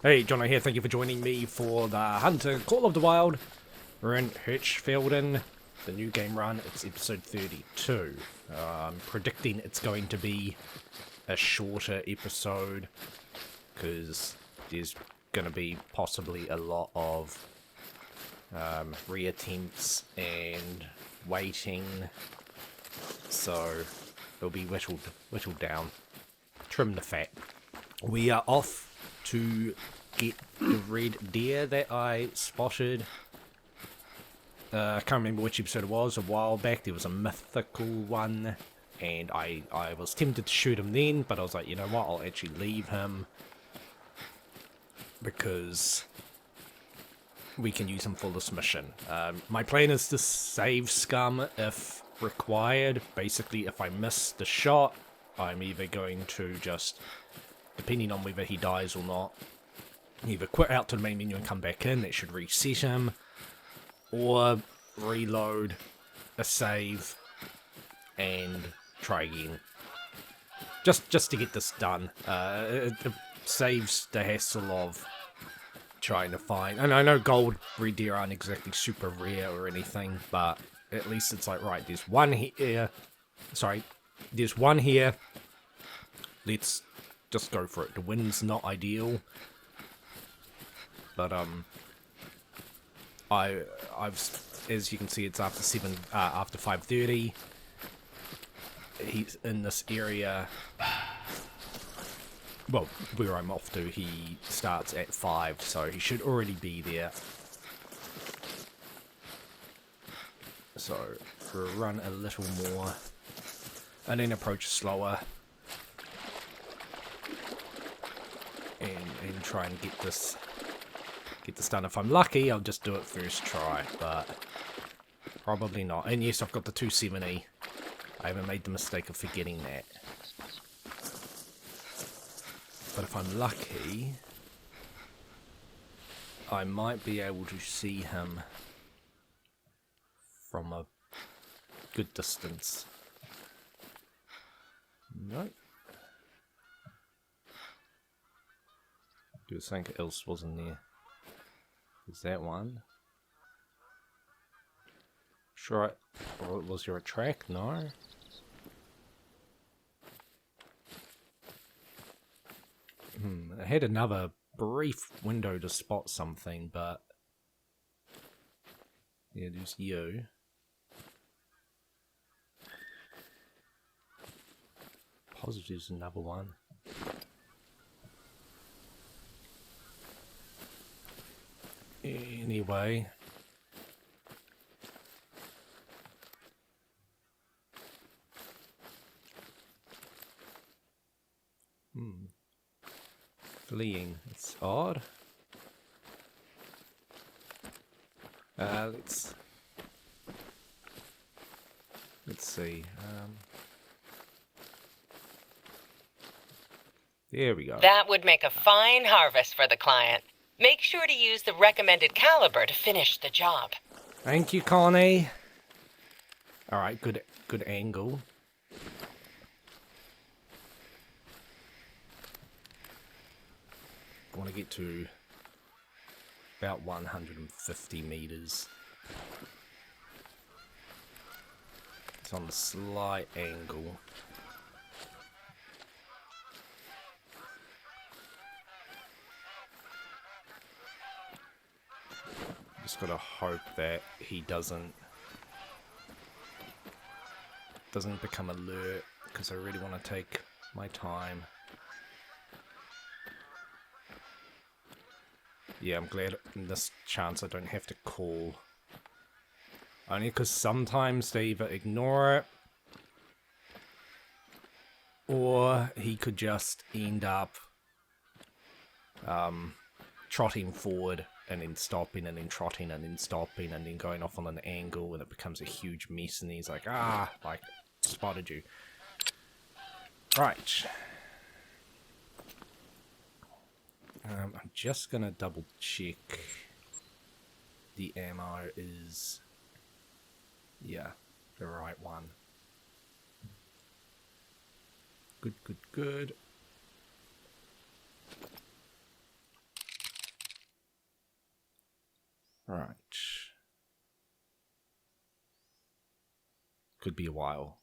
Hey, Jono here, thank you for joining me for the Hunter Call of the Wild. We're in Hirschfelden, the new game run, it's episode 32. I'm predicting it's going to be a shorter episode, because there's going to be possibly a lot of reattempts and waiting, so it'll be whittled down, trim the fat. We are off to get the red deer that I spotted. I can't remember which episode it was, a while back. There was a mythical one, and I was tempted to shoot him then, but I was like, you know what, I'll actually leave him, because we can use him for this mission. My plan is to save Scum if required. Basically, if I miss the shot, I'm either going to just, depending on whether he dies or not, either quit out to the main menu and come back in, that should reset him, or reload a save and try again. Just to get this done. It saves the hassle of trying to find, and I know gold red deer aren't exactly super rare or anything, but at least it's like, right, there's one here, there's one here, let's just go for it. The wind's not ideal, but I've, as you can see, it's after 5:30. He's in this area. Well, where I'm off to, he starts at 5, so he should already be there. So we'll run a little more, and then approach slower, and try and get this done. If I'm lucky, I'll just do it first try, but probably not. And yes, I've got the 270. I haven't made the mistake of forgetting that. But if I'm lucky, I might be able to see him from a good distance. Nope. There's something else wasn't there. Is that one? Sure, or was there a track? No. I had another brief window to spot something, but yeah, there's you. Positive's another one. Anyway. Fleeing. It's odd. Let's see. There we go. That would make a fine harvest for the client. Make sure to use the recommended caliber to finish the job. Thank you, Conni. Alright, good angle. I want to get to about 150 meters. It's on a slight angle. Just gotta hope that he doesn't become alert, because I really want to take my time. Yeah, I'm glad in this chance I don't have to call. Only because sometimes they either ignore it, or he could just end up trotting forward and then stopping and then trotting and then stopping and then going off on an angle, and it becomes a huge mess, and he's like, like, spotted you. Right. I'm just gonna double check the ammo is, yeah, the right one. Good. Right. Could be a while.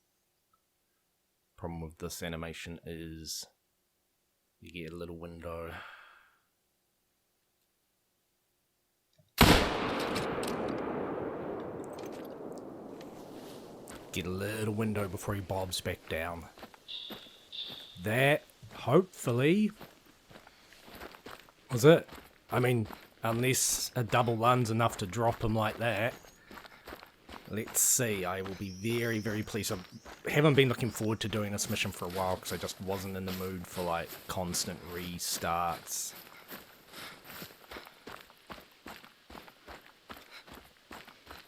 Problem with this animation is you get a little window. Get a little window before he bobs back down. That, hopefully, was it. I mean, unless a double lun's enough to drop him like that. Let's see, I will be very, very pleased. I haven't been looking forward to doing this mission for a while because I just wasn't in the mood for, like, constant restarts.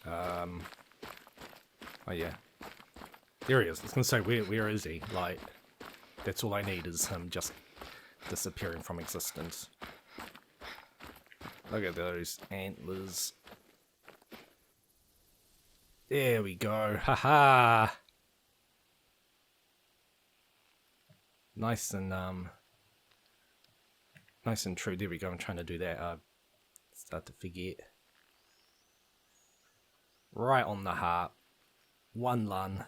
Oh yeah. There he is. I was going to say, where is he? Like, that's all I need is him just disappearing from existence. Look at those antlers. There we go. Haha. Nice and true. There we go. I'm trying to do that. Start to forget. Right on the heart. One lung.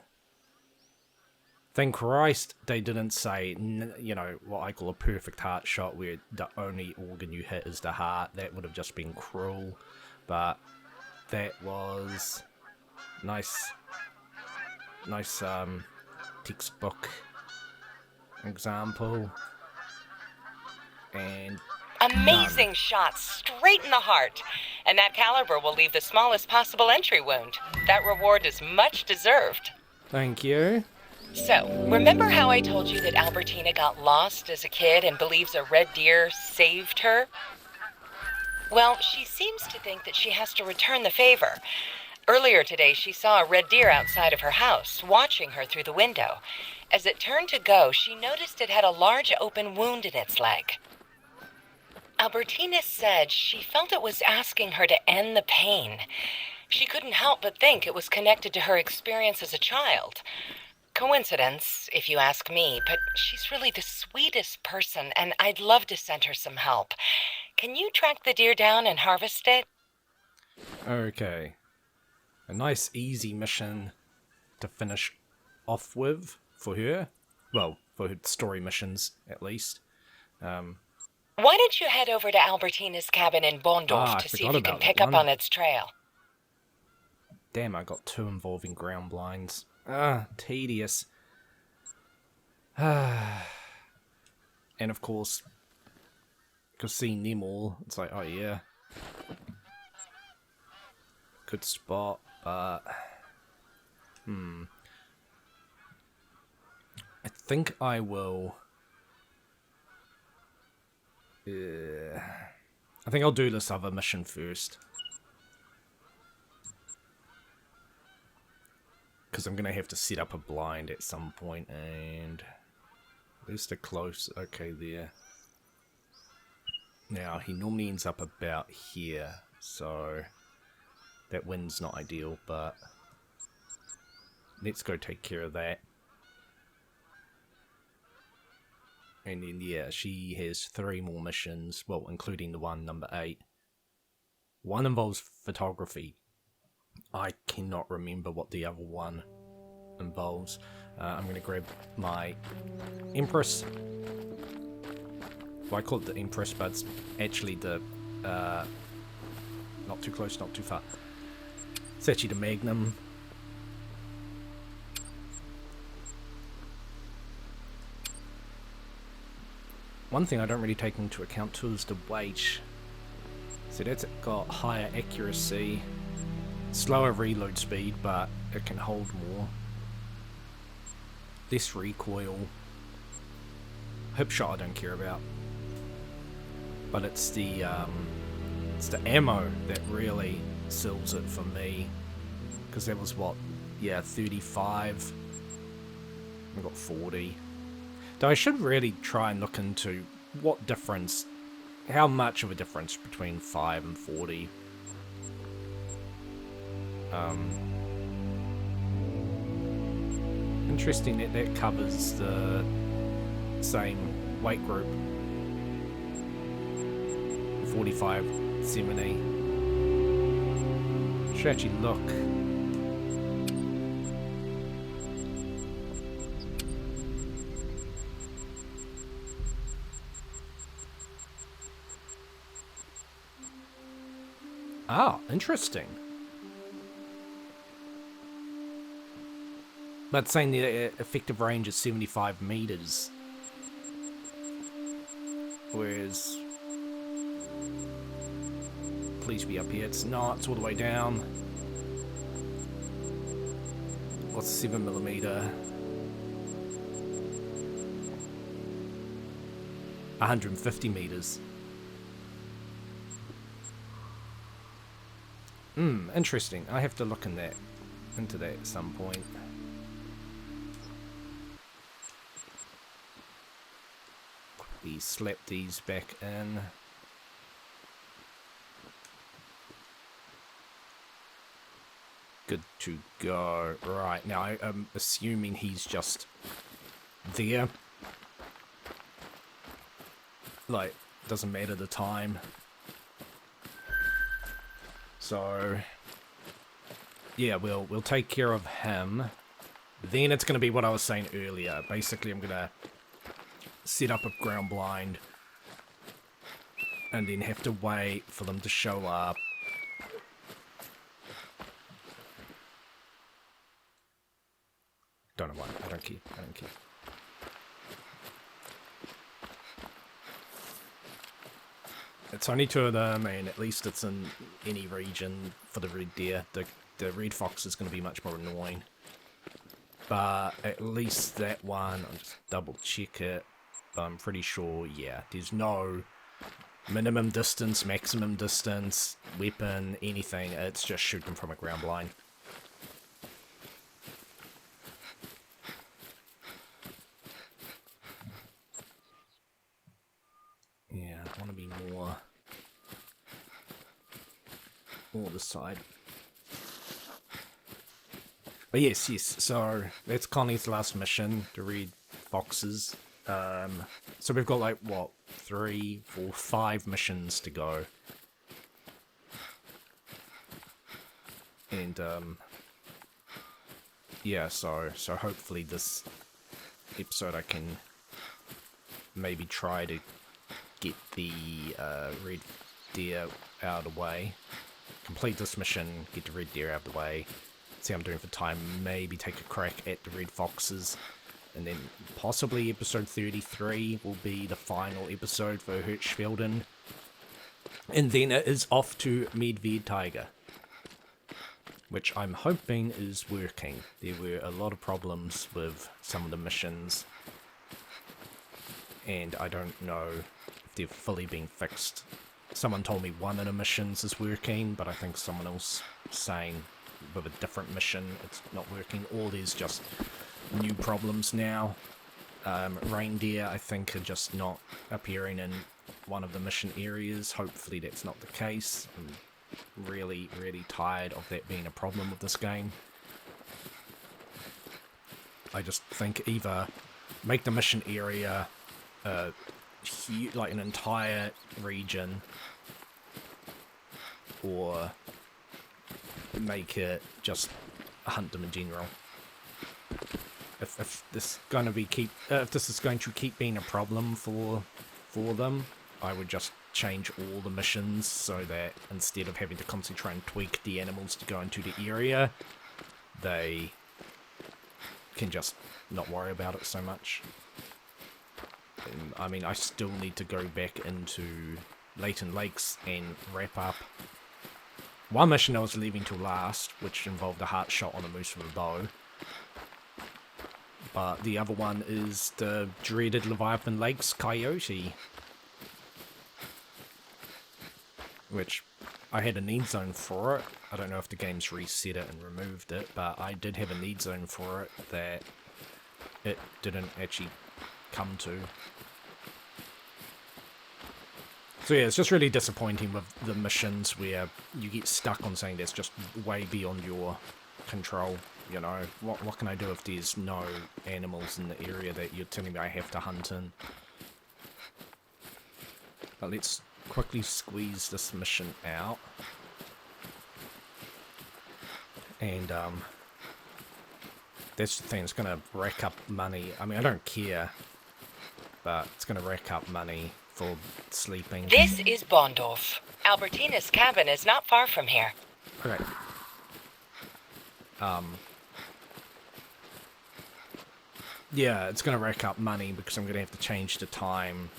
Thank Christ they didn't say, you know, what I call a perfect heart shot where the only organ you hit is the heart. That would have just been cruel. But that was nice textbook example. And amazing none. shot straight in the heart. And that caliber will leave the smallest possible entry wound. That reward is much deserved. Thank you. So, remember how I told you that Albertina got lost as a kid and believes a red deer saved her? Well, she seems to think that she has to return the favor. Earlier today, she saw a red deer outside of her house, watching her through the window. As it turned to go, she noticed it had a large open wound in its leg. Albertina said she felt it was asking her to end the pain. She couldn't help but think it was connected to her experience as a child. Coincidence, if you ask me, but she's really the sweetest person, and I'd love to send her some help. Can you track the deer down and harvest it? Okay. A nice easy mission to finish off with for her. Well, for her story missions, at least. Why don't you head over to Albertina's cabin in Bondorf to see if you can pick up on its trail? Damn, I got 2 involving ground blinds. Tedious. And of course, because seeing them all, it's like, oh yeah. Good spot, but... I think I will... I think I'll do this other mission first. Because I'm going to have to set up a blind at some point, and... Where's the close? Okay, there. Now, he normally ends up about here, so... That wind's not ideal, but... Let's go take care of that. And then, yeah, she has 3 more missions, well, including the one, number 8. One involves photography. I cannot remember what the other one involves. I'm going to grab my Empress. Well, I call it the Empress, but it's actually the... not too close, not too far. It's actually the Magnum. One thing I don't really take into account too is the weight. So that's got higher accuracy, slower reload speed, but it can hold more. Less recoil. Hip shot I don't care about. But it's the ammo that really seals it for me. Because that was what, yeah, 35. I got 40. Though I should really try and look into what difference, how much of a difference between 5 and 40. Interesting that that covers the same weight group. 45, 70. Should actually look. Ah, interesting. But saying the effective range is 75 meters. Whereas... Please be up here. It's not. It's all the way down. What's 7mm? 150 meters. Interesting. I have to look into that at some point. Quickly slap these back in. Good to go. Right, now I'm assuming he's just there. Like, doesn't matter the time. So, yeah, we'll take care of him. Then it's going to be what I was saying earlier. Basically, I'm going to set up a ground blind. And then have to wait for them to show up. Don't know why. I don't care. I don't care. It's only 2 of them, and at least it's in any region for the red deer. The red fox is going to be much more annoying. But at least that one, I'll just double check it. I'm pretty sure, yeah, there's no minimum distance, maximum distance, weapon, anything. It's just shoot them from a ground blind. Yeah, I want to be more this side. But yes, so that's Connie's last mission, the red foxes. So we've got like, what, 3, 4, 5 missions to go. And, yeah, so hopefully this episode I can maybe try to get the red deer out of the way. Complete this mission, get the red deer out of the way. See how I'm doing for time, maybe take a crack at the red foxes. And then possibly episode 33 will be the final episode for Hirschfelden. And then it is off to Medved Tiger, which I'm hoping is working. There were a lot of problems with some of the missions, and I don't know if they've fully been fixed. Someone told me one of the missions is working, but I think someone else saying with a different mission it's not working, or there's just new problems now. Reindeer, I think, are just not appearing in one of the mission areas. Hopefully that's not the case. I'm really, really tired of that being a problem with this game. I just think either make the mission area like an entire region, or make it just hunt them in general. If this is going to keep being a problem for them, I would just change all the missions so that instead of having to constantly try and tweak the animals to go into the area, they can just not worry about it so much. I mean, I still need to go back into Leighton Lakes and wrap up one mission I was leaving till last, which involved a heart shot on a moose with a bow. But the other one is the dreaded Leviathan Lakes coyote, which I had a need zone for it. I don't know if the game's reset it and removed it, but I did have a need zone for it that it didn't actually come to. So yeah, it's just really disappointing with the missions where you get stuck on something that's just way beyond your control. You know, what can I do if there's no animals in the area that you're telling me I have to hunt in? But let's quickly squeeze this mission out. And that's the thing, it's gonna rack up money. I mean, I don't care, but it's gonna rack up money for sleeping. This is Bondorf. Albertina's cabin is not far from here. Okay. Yeah, it's gonna rack up money because I'm gonna have to change the time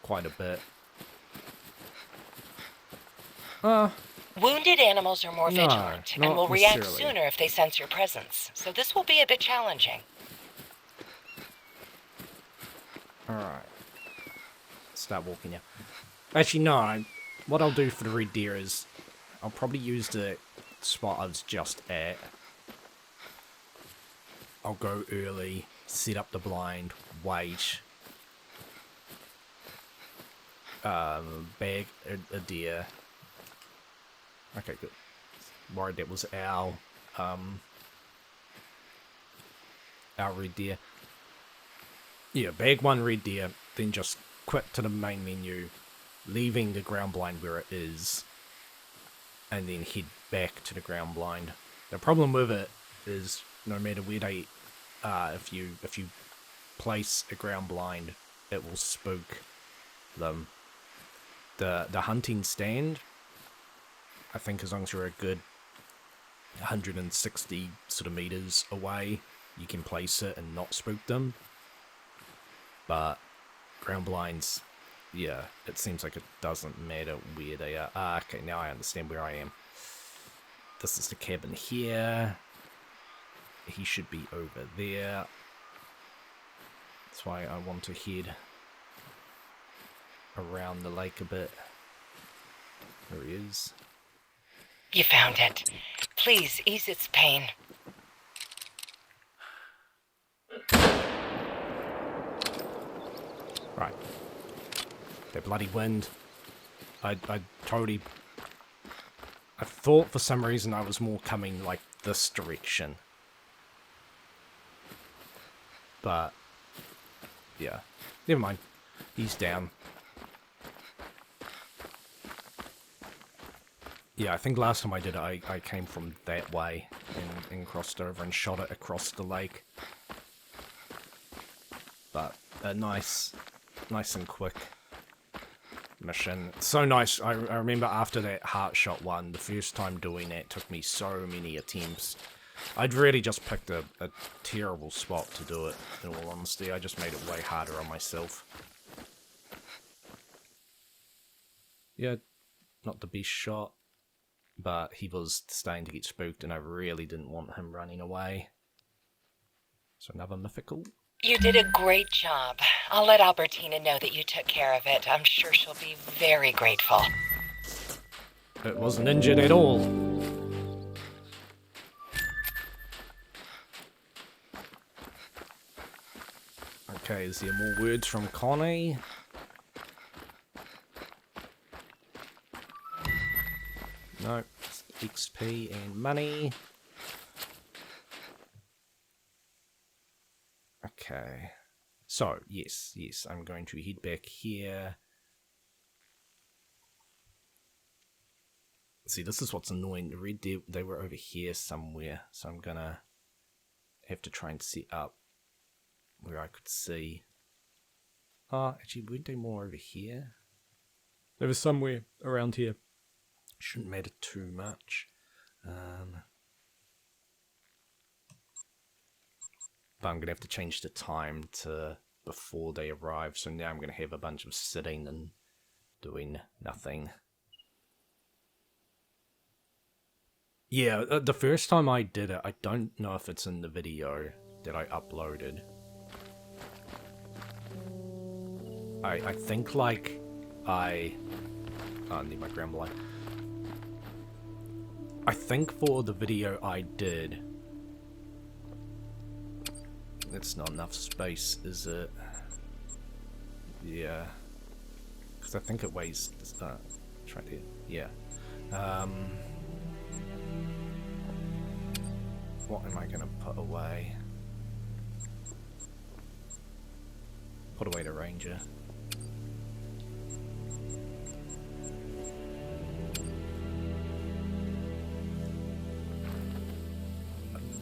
quite a bit. Wounded animals are more No, vigilant and not will react necessarily. sooner if they sense your presence, so this will be a bit challenging. Alright. Start walking now. Actually, no. What I'll do for the red deer is I'll probably use the spot I was just at. I'll go early, set up the blind, wait. Bag a deer. Okay, good. Worried that was our red deer. Yeah, bag one red deer, then just quit to the main menu, leaving the ground blind where it is, and then head back to the ground blind. The problem with it is no matter where they are, if you place a ground blind, it will spook them. The hunting stand, I think as long as you're a good 160 sort of meters away, you can place it and not spook them. But ground blinds, yeah, it seems like it doesn't matter where they are. Ah, okay, now I understand where I am. This is the cabin here. He should be over there. That's why I want to head around the lake a bit. There he is. You found it. Please ease its pain. Right. That bloody wind. I totally... I thought for some reason I was more coming like this direction. But, yeah. Never mind. He's down. Yeah, I think last time I did it, I came from that way and crossed over and shot it across the lake. But a nice and quick mission. So nice. I remember after that heart shot one, the first time doing that took me so many attempts. I'd really just picked a terrible spot to do it, in all honesty. I just made it way harder on myself. Yeah, not the best shot, but he was starting to get spooked and I really didn't want him running away. So another mythical. You did a great job. I'll let Albertina know that you took care of it. I'm sure she'll be very grateful. It wasn't injured at all. Okay, is there more words from Conni? No, XP and money. Okay. So, yes, I'm going to head back here. See, this is what's annoying. The red deer, they were over here somewhere, so I'm gonna have to try and set up where I could see. Oh, actually, weren't they more over here? There was somewhere around here. Shouldn't matter too much. But I'm going to have to change the time to before they arrive. So now I'm going to have a bunch of sitting and doing nothing. Yeah, the first time I did it, I don't know if it's in the video that I uploaded. I think like I need my ground blind. I think for the video I did, it's not enough space, is it? Yeah, because I think it weighs. It's right here. Yeah. What am I gonna put away? Put away the ranger.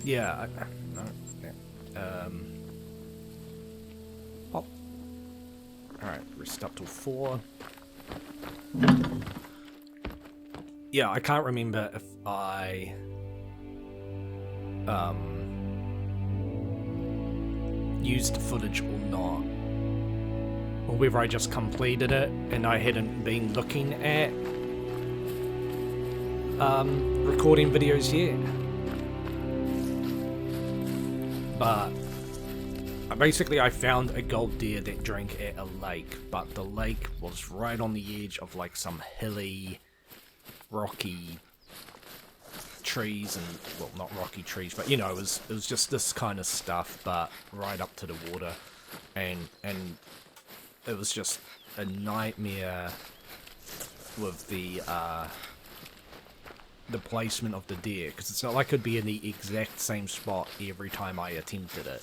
Yeah. Pop. Alright, rest up till 4. Yeah, I can't remember if I used the footage or not, or whether I just completed it and I hadn't been looking at recording videos yet. But basically I found a gold deer that drank at a lake, but the lake was right on the edge of like some hilly, rocky trees, and well, not rocky trees, but you know, it was just this kind of stuff, but right up to the water, and it was just a nightmare with the placement of the deer, because it's not like it'd be in the exact same spot every time I attempted it.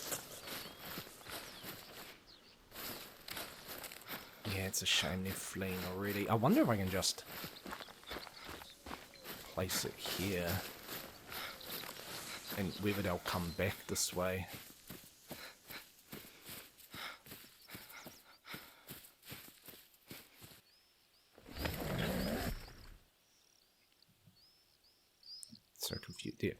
Yeah, it's a shame they're fleeing already. I wonder if I can just place it here and whether they'll come back this way. So confused there.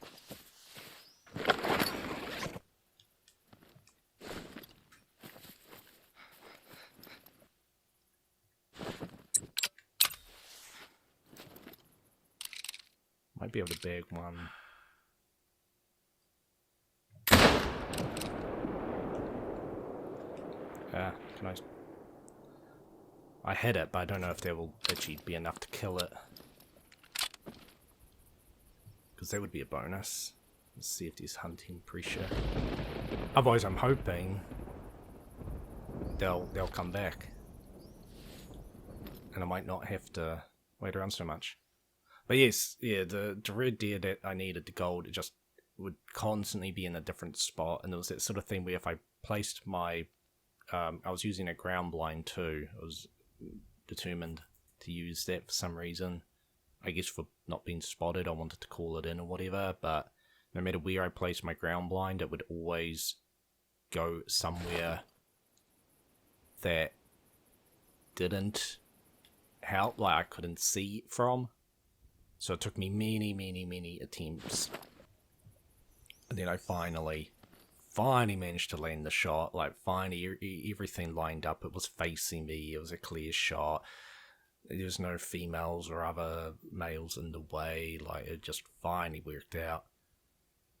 Might be able to bag one. Can I hit it, but I don't know if there will actually be enough to kill it. Because that would be a bonus. Let's see if there's hunting pressure. Otherwise, I'm hoping they'll come back, and I might not have to wait around so much. But yes, yeah, the red deer that I needed, the gold, it just would constantly be in a different spot, and there was that sort of thing where if I placed my I was using a ground blind too. I was determined to use that for some reason. I guess for not being spotted, I wanted to call it in or whatever, but no matter where I placed my ground blind, it would always go somewhere that didn't help, like I couldn't see it from. So it took me many attempts. And then I finally managed to land the shot. Like, finally, everything lined up. It was facing me. It was a clear shot. There was no females or other males in the way. Like, it just finally worked out.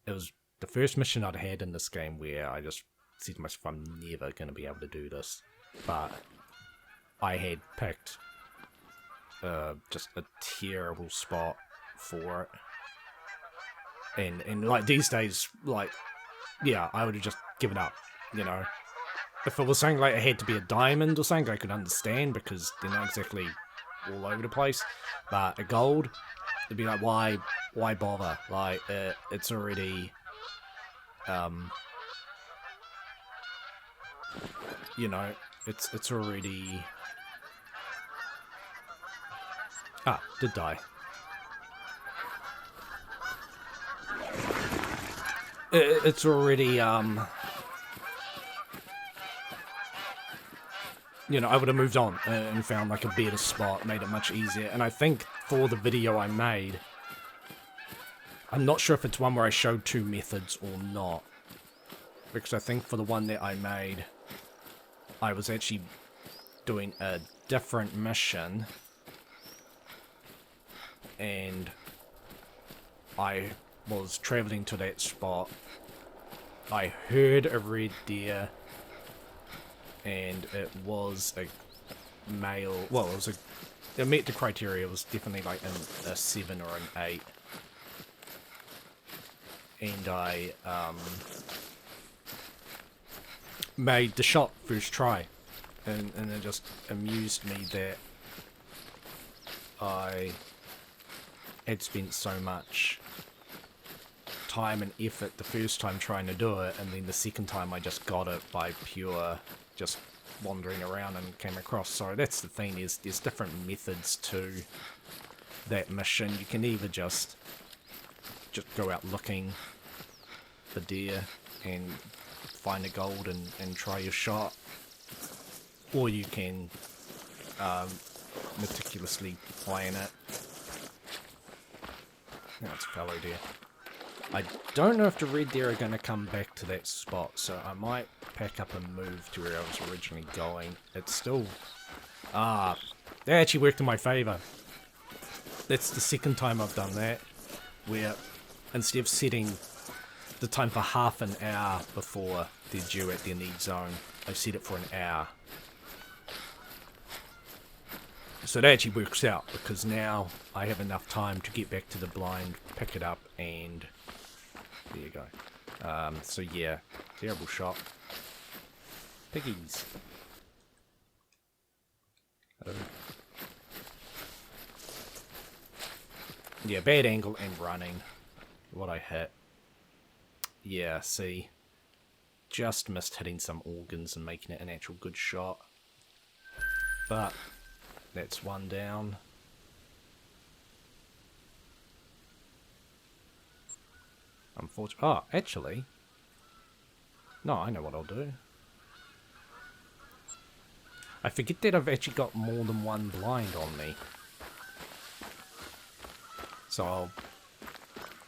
It was the first mission I'd had in this game where I just said to myself, I'm never going to be able to do this. But I had picked just a terrible spot for it. And like, these days, like, yeah, I would have just given up, you know. If it was something like it had to be a diamond or something, I could understand, because they're not exactly all over the place. But a gold, it'd be like, why bother? Like, it's already, you know, it's already... Ah, did die. It's already, you know, I would have moved on and found like a better spot, made it much easier. And I think for the video I made, I'm not sure if it's one where I showed two methods or not, because I think for the one that I made, I was actually doing a different mission, and I was traveling to that spot. I heard a red deer, and it was a male. Well, it met the criteria. It was definitely like a 7 or an 8, and I made the shot first try, and it just amused me that I had spent so much time and effort the first time trying to do it, and then the second time I just got it by pure just wandering around and came across. So that's the thing, is there's different methods to that mission. You can either just go out looking the deer and find the gold and try your shot. Or you can meticulously plan it. No, it's a fallow deer. I don't know if the red deer are going to come back to that spot, so I might pack up and move to where I was originally going. It's still... that actually worked in my favour. That's the second time I've done that, where instead of setting the time for half an hour before they're due at their need zone, I set it for an hour. So that actually works out, because now I have enough time to get back to the blind, pick it up, and there you go. So yeah, terrible shot. Piggies. Yeah, bad angle and running. What I hit. Yeah, see. Just missed hitting some organs and making it an actual good shot. But that's one down. Unfortunately. Oh, actually. No, I know what I'll do. I forget that I've actually got more than one blind on me. So I'll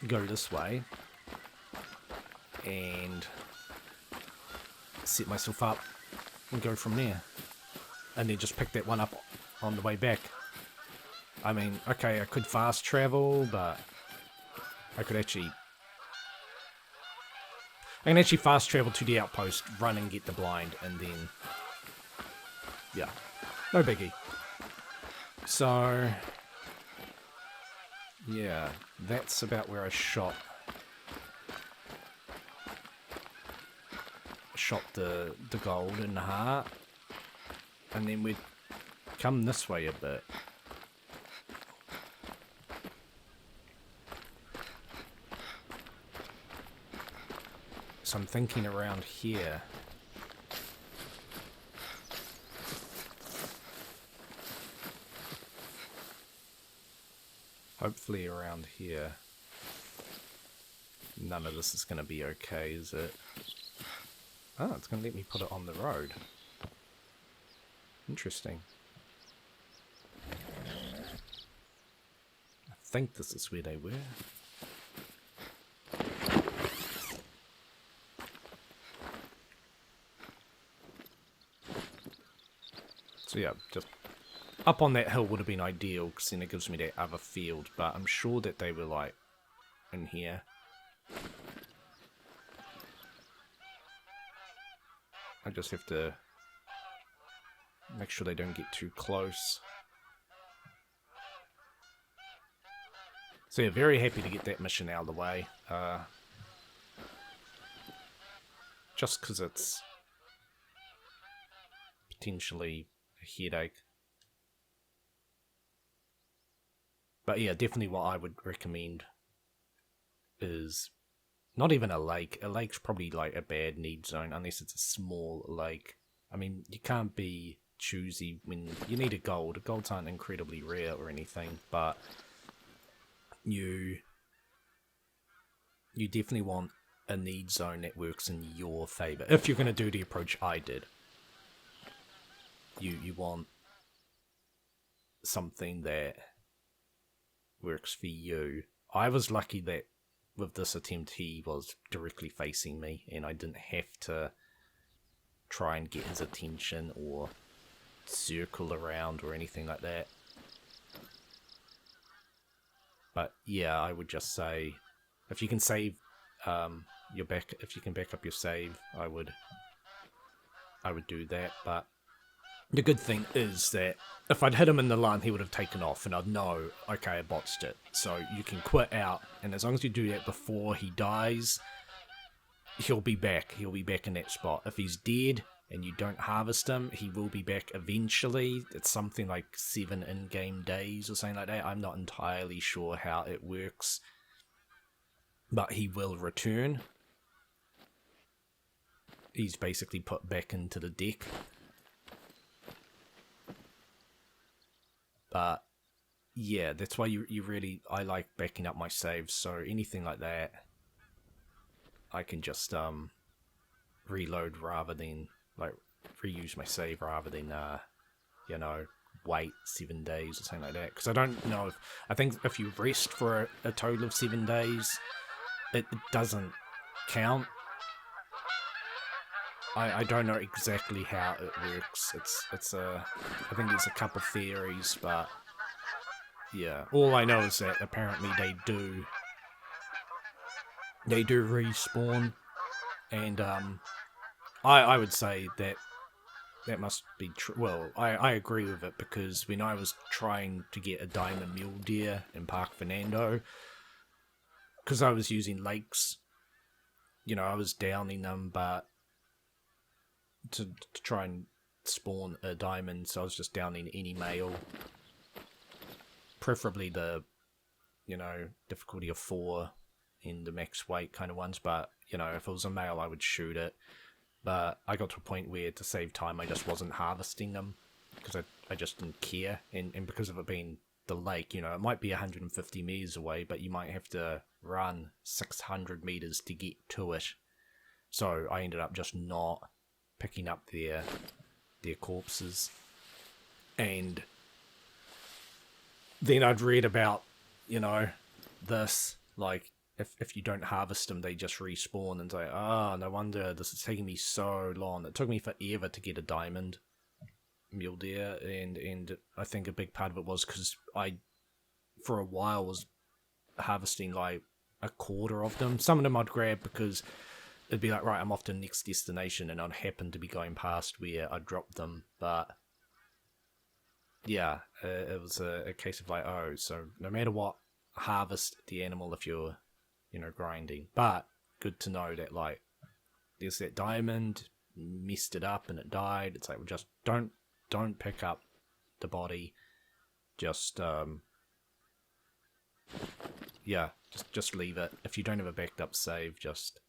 go this way and set myself up and go from there. And then just pick that one up on the way back. I mean, okay, I could fast travel, but I could actually... I can actually fast travel to the outpost, run and get the blind, and then... yeah, no biggie. So... yeah, that's about where I shot the gold in the heart. And then we'd come this way a bit. So I'm thinking around here. Hopefully around here. None of this is going to be okay, is it? Oh, it's going to let me put it on the road. Interesting. I think this is where they were. So yeah, just up on that hill would have been ideal, because then it gives me that other field, but I'm sure that they were like in here. I just have to make sure they don't get too close. So yeah, very happy to get that mission out of the way. Just because it's potentially a headache. But yeah, definitely what I would recommend is not even a lake. A lake's probably like a bad need zone, unless it's a small lake. I mean, you can't be choosy when you need a gold. Golds aren't incredibly rare or anything, but you definitely want a need zone that works in your favor. If you're going to do the approach I did, you want something that works for you. I was lucky that with this attempt he was directly facing me and I didn't have to try and get his attention or circle around or anything like that. But yeah, I would just say if you can save if you can back up your save, I would do that. But the good thing is that if I'd hit him in the line, he would have taken off, and I'd know, okay, I botched it. So you can quit out, and as long as you do that before he dies, he'll be back. He'll be back in that spot. If he's dead and you don't harvest him, he will be back eventually. It's something like 7 in-game days or something like that. I'm not entirely sure how it works, but he will return. He's basically put back into the deck. But yeah, that's why I like backing up my saves, so anything like that, I can just reload rather than like reuse my save rather than you know, wait 7 days or something like that. Because I don't know if I think if you rest for a total of 7 days, it doesn't count. I don't know exactly how it works. It's I think there's a couple theories, but yeah, all I know is that apparently they do respawn, and I would say that must be true. Well, I agree with it, because when I was trying to get a diamond mule deer in Park Fernando, because I was using lakes, you know, I was downing them, but to try and spawn a diamond, so I was just downing any male, preferably the, you know, difficulty of 4 in the max weight kind of ones, but, you know, if it was a male I would shoot it. But I got to a point where, to save time, I just wasn't harvesting them, because I just didn't care, and because of it being the lake, you know, it might be 150 meters away, but you might have to run 600 meters to get to it, so I ended up just not picking up their corpses. And then I'd read about, you know, this, like, if you don't harvest them, they just respawn, and say, oh, no wonder this is taking me so long. It took me forever to get a diamond mule deer, and I think a big part of it was because I, for a while, was harvesting like a quarter of them. Some of them I'd grab because it'd be like, right, I'm off to the next destination, and I'd happen to be going past where I dropped them. But yeah, it was a case of like, oh, so no matter what, harvest the animal if you're, you know, grinding. But good to know that, like, there's that diamond, messed it up and it died. It's like, well, just don't pick up the body. Just yeah, just leave it. If you don't have a backed up save, just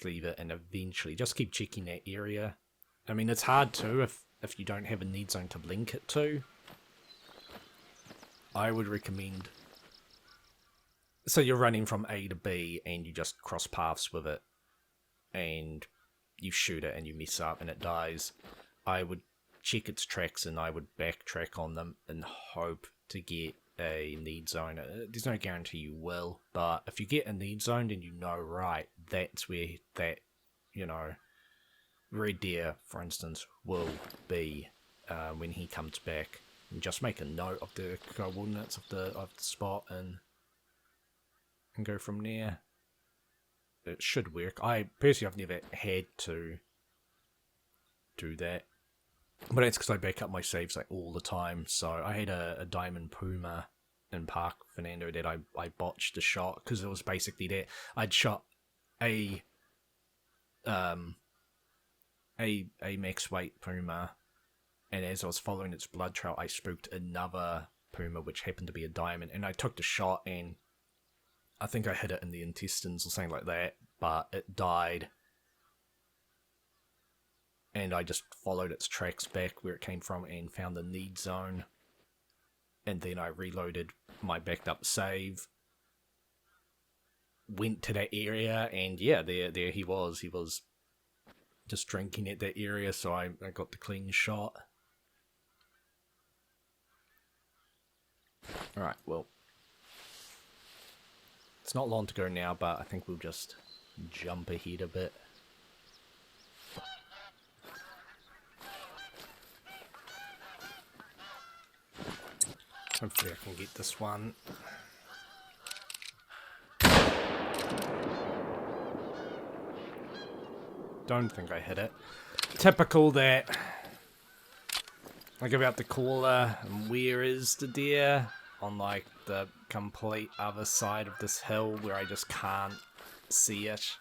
leave it, and eventually just keep checking that area. I mean, it's hard too if you don't have a need zone to link it to. I would recommend, so you're running from A to B and you just cross paths with it, and you shoot it and you mess up and it dies. I would check its tracks, and I would backtrack on them and hope to get a need zone. There's no guarantee you will, but if you get a need zone and you know, right, that's where that, you know, red deer, for instance, will be when he comes back, and just make a note of the coordinates of the spot, and go from there. It should work. Personally, I've never had to do that, but it's because I back up my saves like all the time. So I had a diamond puma in Park Fernando that I botched the shot, because it was basically that I'd shot a max weight puma, and as I was following its blood trail, I spooked another puma which happened to be a diamond, and I took the shot, and I think I hit it in the intestines or something like that, but it died. And I just followed its tracks back where it came from and found the need zone. And then I reloaded my backed up save, went to that area, and yeah, there he was. He was just drinking at that area, so I got the clean shot. Alright, well, it's not long to go now, but I think we'll just jump ahead a bit. Hopefully I can get this one. Don't think I hit it. Typical that like about the caller, and where is the deer? On like the complete other side of this hill where I just can't see it.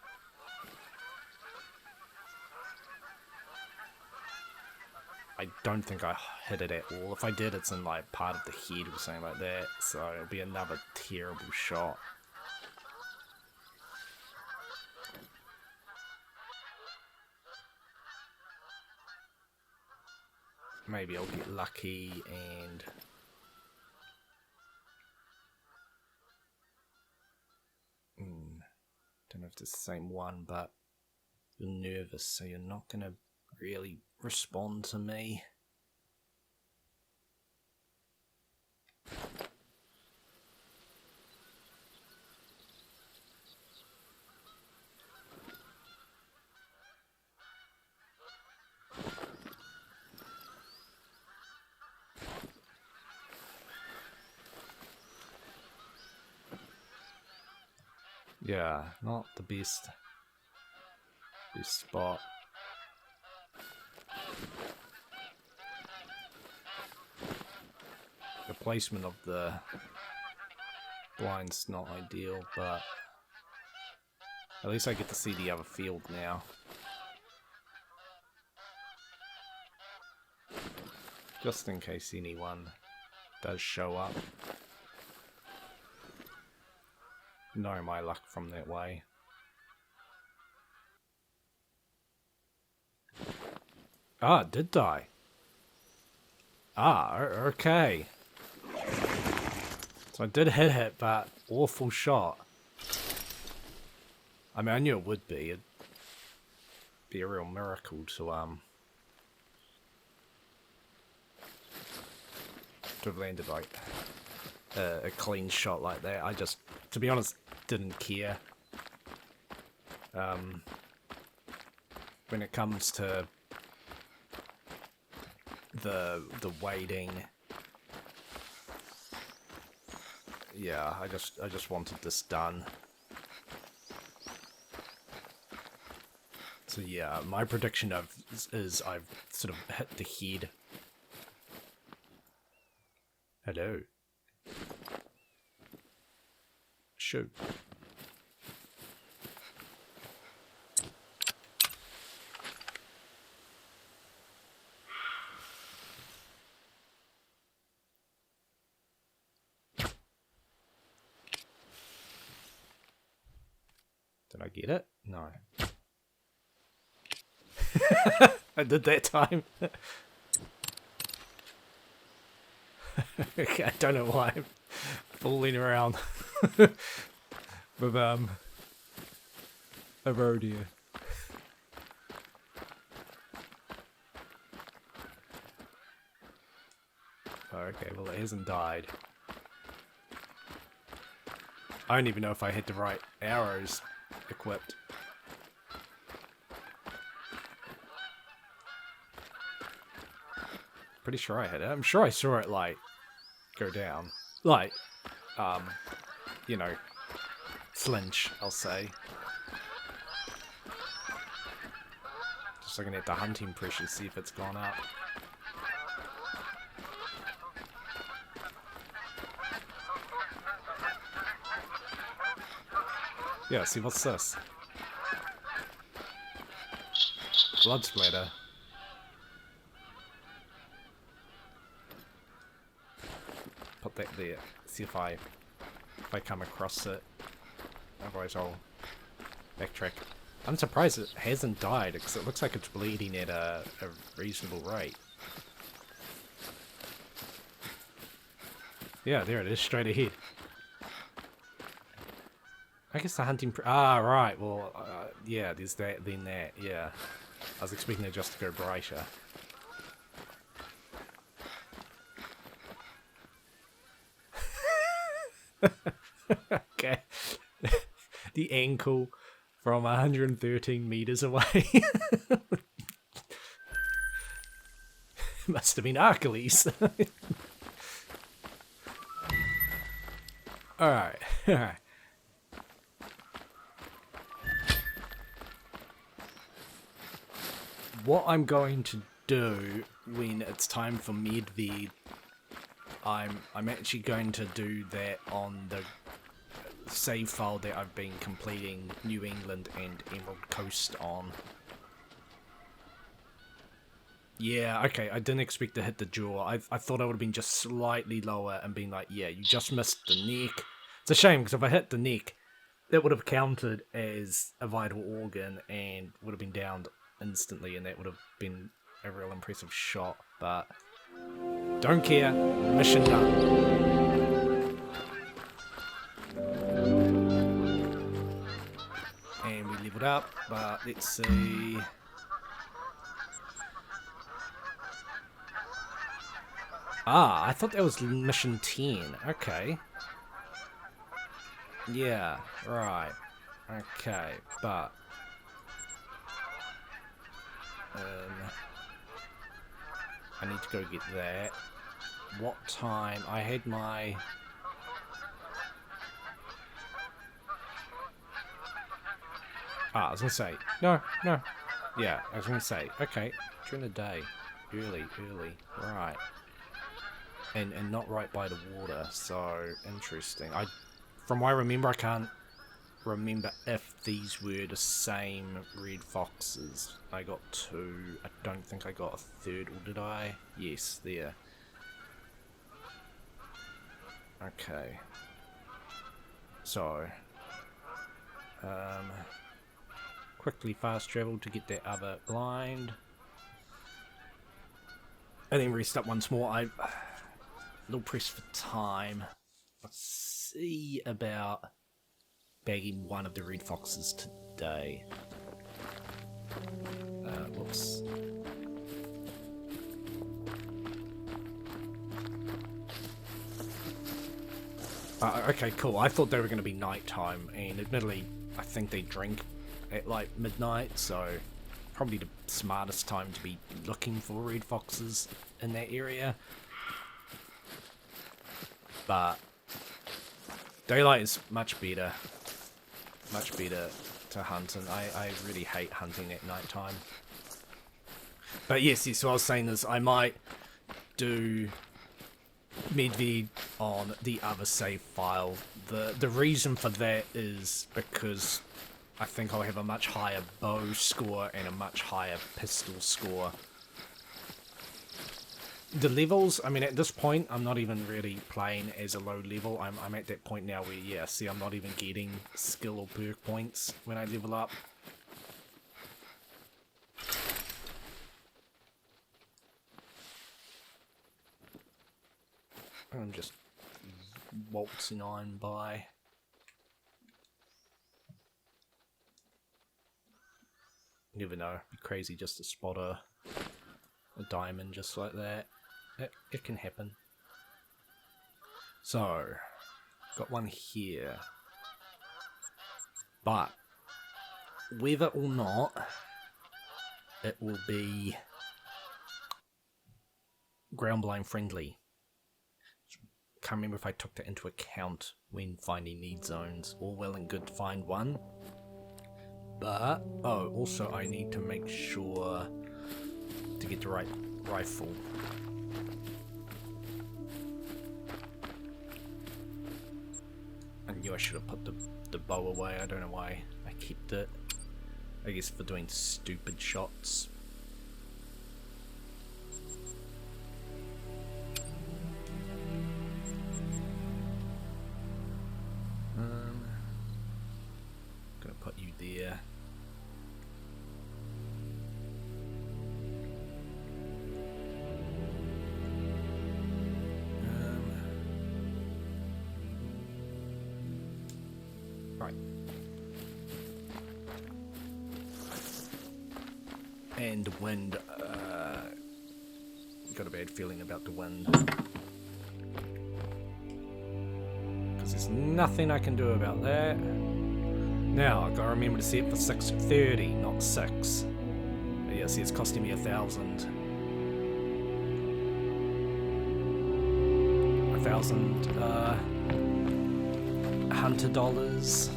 I don't think I hit it at all. If I did, it's in like part of the head or something like that, so it'll be another terrible shot. Maybe I'll get lucky and don't know if it's the same one, but you're nervous, so you're not gonna really respond to me. Yeah, not the best spot. The placement of the blind's not ideal, but at least I get to see the other field now. Just in case anyone does show up. No, my luck from that way. Ah, it did die. Ah, okay. So I did hit it, but awful shot. I mean, I knew it would be. It'd be a real miracle to have landed like a clean shot like that. I just, to be honest, didn't care. When it comes to the waiting, yeah, I just wanted this done. So yeah, my prediction is I've sort of hit the head. Hello. Shoot. Did I get it? No. I did that time. Okay, I don't know why I'm fooling around with a rodeo. Okay, well it hasn't died. I don't even know if I had the right arrows equipped. Pretty sure I had it. I'm sure I saw it, like, go down. Like, you know, flinch, I'll say. Just looking at the hunting pressure, see if it's gone up. Yeah, see, what's this? Blood splatter. Put that there. See if I come across it. Otherwise I'll backtrack. I'm surprised it hasn't died, because it looks like it's bleeding at a reasonable rate. Yeah, there it is, straight ahead. I guess the hunting... right, well, yeah, there's that, then that, yeah. I was expecting it just to go brighter. Okay. The ankle from 113 meters away. Must have been Achilles. Alright. What I'm going to do when it's time for medved, I'm actually going to do that on the save file that I've been completing New England and Emerald Coast on. Yeah, okay, I didn't expect to hit the jaw. I thought I would have been just slightly lower and been like, yeah, you just missed the neck. It's a shame, because if I hit the neck, that would have counted as a vital organ and would have been downed instantly, and that would have been a real impressive shot, but don't care. Mission done. leveled up, but let's see. Ah, I thought that was mission 10. Okay. Yeah, right. Okay, but... I need to go get that. What time? I had my... I was gonna say... No. Yeah, I was gonna say, okay, during the day. Early. Right. And not right by the water, so interesting. From what I remember, I can't remember if these were the same red foxes. I got 2. I don't think I got a third, or did I? Yes, there. Okay. So, quickly fast travel to get that other blind. And then rest up once more. I'm a little pressed for time. Let's see about bagging one of the red foxes today. Whoops. Okay, cool. I thought they were going to be nighttime, and admittedly, I think they drink at like midnight, so probably the smartest time to be looking for red foxes in that area. But daylight is much better to hunt, and I really hate hunting at night time. But yes, what I was saying is I might do Medved on the other save file. The reason for that is because I think I'll have a much higher bow score and a much higher pistol score. The levels, I mean, at this point, I'm not even really playing as a low level. I'm at that point now where, yeah, see, I'm not even getting skill or perk points when I level up. I'm just waltzing on by. Never know, it'd be crazy just to spot a diamond just like that. It can happen. So, got one here. But, whether or not it will be ground blind friendly. Can't remember if I took that into account when finding need zones. All well and good to find one. But, oh, also I need to make sure to get the right rifle. I knew I should have put the bow away. I don't know why I kept it. I guess for doing stupid shots. Gonna put you there. Right. And the wind, got a bad feeling about the wind. Because there's nothing I can do about that. Now, I've got to remember to set it for 630, not 6. But yeah, see, it's costing me 1,000. 1,000, hunter dollars.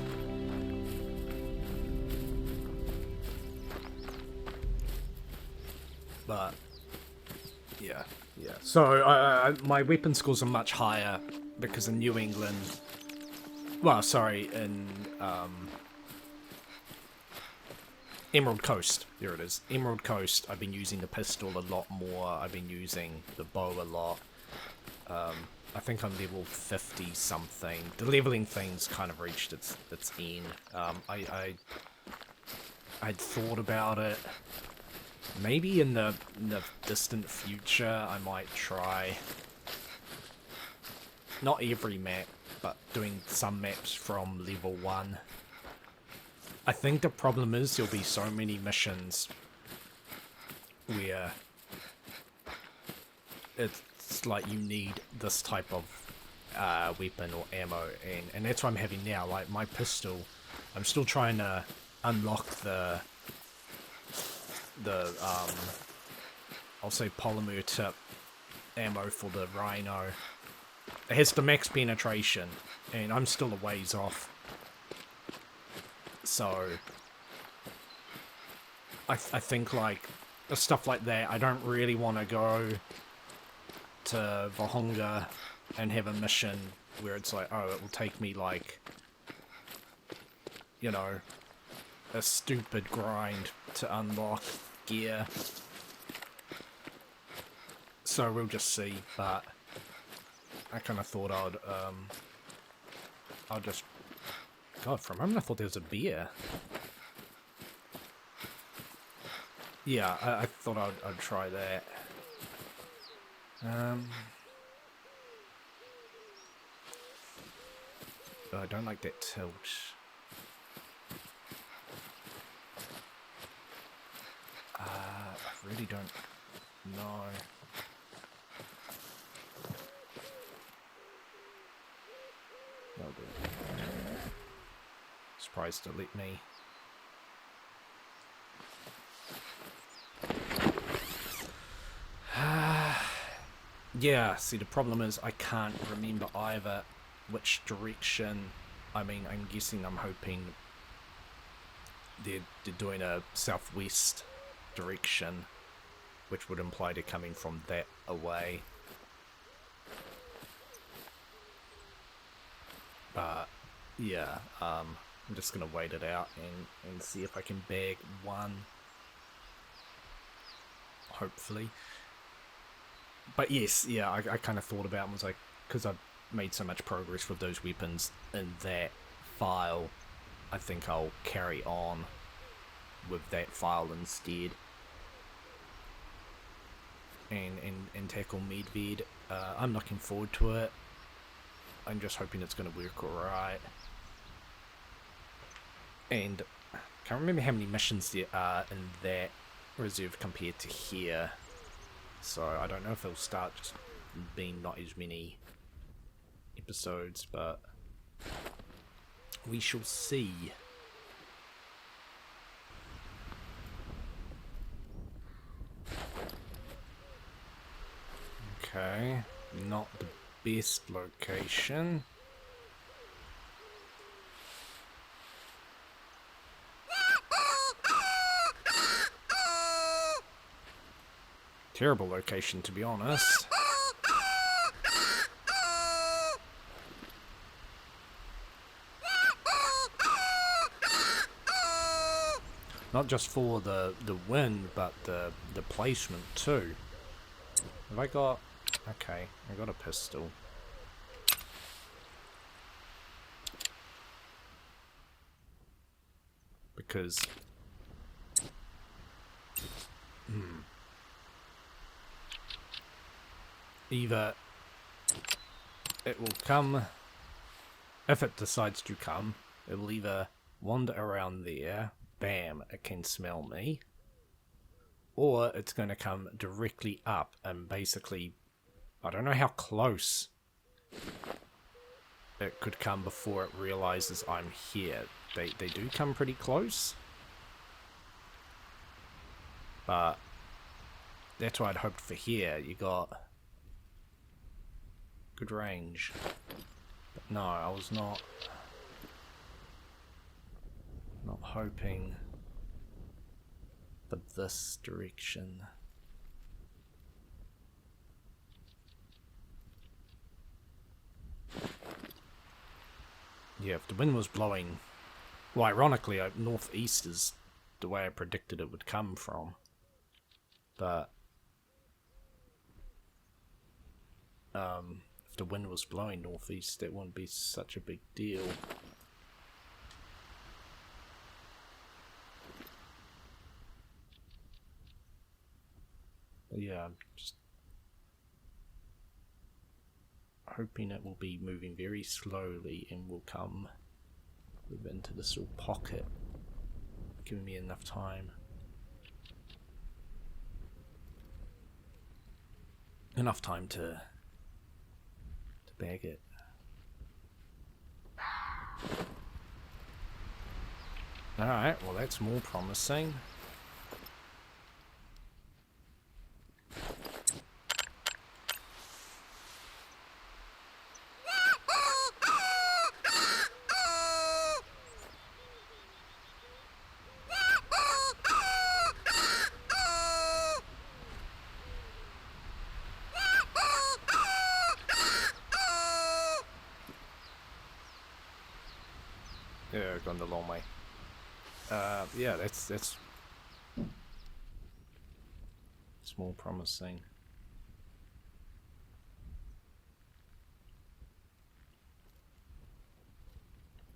But, yeah. So, my weapon scores are much higher because in New England... Well, sorry, in, Emerald Coast, there it is. Emerald Coast, I've been using the pistol a lot more. I've been using the bow a lot. I think I'm level 50 something. The leveling thing's kind of reached its end. I'd thought about it. Maybe in the distant future, I might try. Not every map, but doing some maps from level 1. I think the problem is there'll be so many missions where it's like you need this type of weapon or ammo, and that's what I'm having now. Like my pistol, I'm still trying to unlock the I'll say polymer tip ammo for the Rhino. It has the max penetration, and I'm still a ways off. So I think like stuff like that, I don't really want to go to Vahonga and have a mission where it's like, oh, it will take me like, you know, a stupid grind to unlock gear. So we'll just see, but I kind of thought I'll just, God, for a moment I thought there was a bear. Yeah, I thought I'd try that. I don't like that tilt. I really don't know. That'll do. Surprised to let me. Yeah, see the problem is I can't remember either which direction. I mean, I'm guessing, I'm hoping they're doing a southwest direction, which would imply they're coming from that away. But yeah, I'm just gonna wait it out and see if I can bag one, hopefully. But yes, yeah, I kind of thought about it and was like, because I've made so much progress with those weapons in that file, I think I'll carry on with that file instead. And tackle Medved. I'm looking forward to it. I'm just hoping it's going to work alright. And I can't remember how many missions there are in that reserve compared to here. So I don't know if it'll start just being not as many episodes, but we shall see. Okay, not the best location. Terrible location, to be honest. Not just for the wind, but the placement too. Have I got... Okay, I got a pistol. Because... Either it will come... If it decides to come, it will either wander around there, bam, it can smell me, or it's going to come directly up and basically, I don't know how close it could come before it realizes I'm here. They do come pretty close, but that's what I'd hoped for here. You got good range, but no, I was not hoping for this direction. Yeah, if the wind was blowing, well, ironically, northeast is the way I predicted it would come from. But if the wind was blowing northeast, that wouldn't be such a big deal. But yeah, I'm just hoping it will be moving very slowly and will come into this little pocket giving me enough time. Enough time to bag it. Alright, well that's more promising. Yeah, gone the long way. Yeah, that's more promising.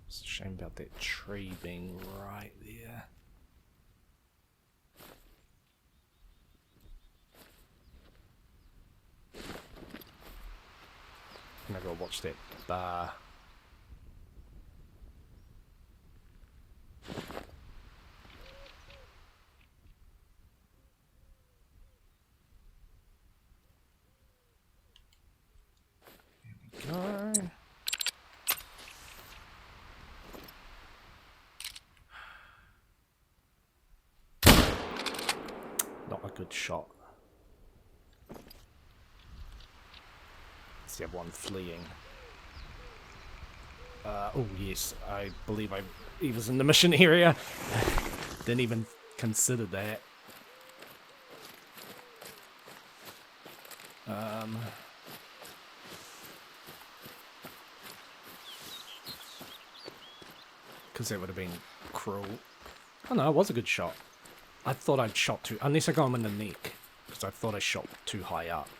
It's a shame about that tree being right there. I'm gonna go watch that bar. Go. Not a good shot. Let's have one fleeing. Oh yes, I believe he was in the mission area. Didn't even consider that. Because that would have been cruel. Oh no, it was a good shot. I thought I'd shot too... Unless I got him in the neck. Because I thought I shot too high up.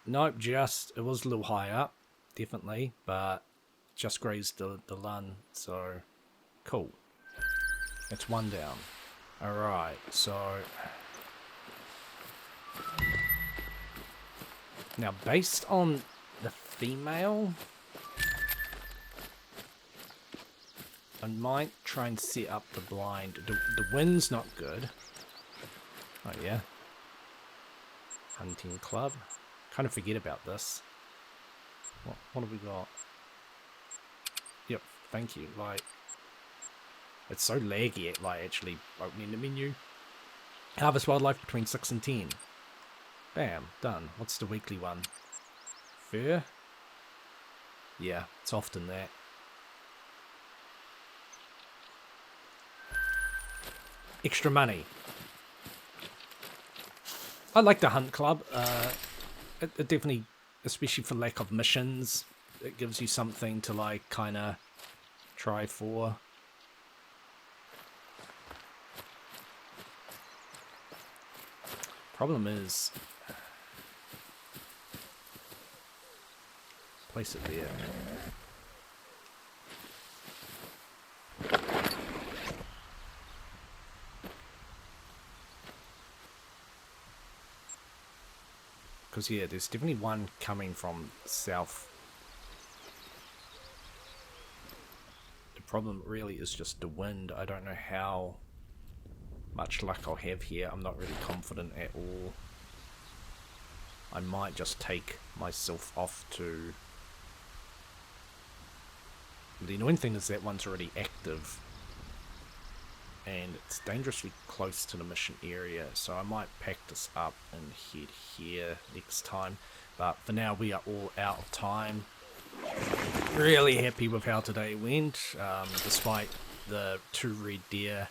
Nope, just... It was a little high up. Definitely. But just grazed the lung. So... Cool. That's one down. Alright, so... Now, based on the female... I might try and set up the blind. The wind's not good. Oh yeah. Hunting club. Kind of forget about this. What have we got? Yep, thank you. Like, it's so laggy at like actually opening the menu. Harvest wildlife between 6 and 10. Bam, done. What's the weekly one? Fur? Yeah, it's often that. Extra money. I like the hunt club. It definitely, especially for lack of missions, it gives you something to like kind of try for. Problem is, place it there. Because, yeah, there's definitely one coming from south. The problem really is just the wind. I don't know how much luck I'll have here. I'm not really confident at all. I might just take myself off to... The annoying thing is that one's already active. And it's dangerously close to the mission area, so I might pack this up and head here next time. But for now, we are all out of time. Really happy with how today went, despite the 2 red deer.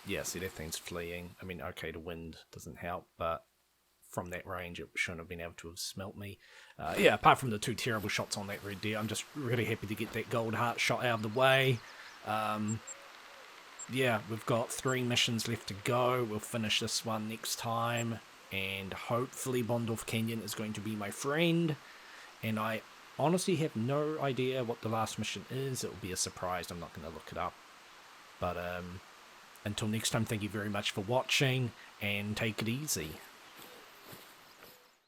Yeah, see, that thing's fleeing. I mean, okay, the wind doesn't help, but from that range, it shouldn't have been able to have smelt me. Yeah, apart from the 2 terrible shots on that red deer, I'm just really happy to get that gold heart shot out of the way. Yeah, we've got 3 missions left to go. We'll finish this one next time, and hopefully Bondorf Canyon is going to be my friend. And I honestly have no idea what the last mission is. It will be a surprise. I'm not going to look it up. But until next time, thank you very much for watching, and take it easy.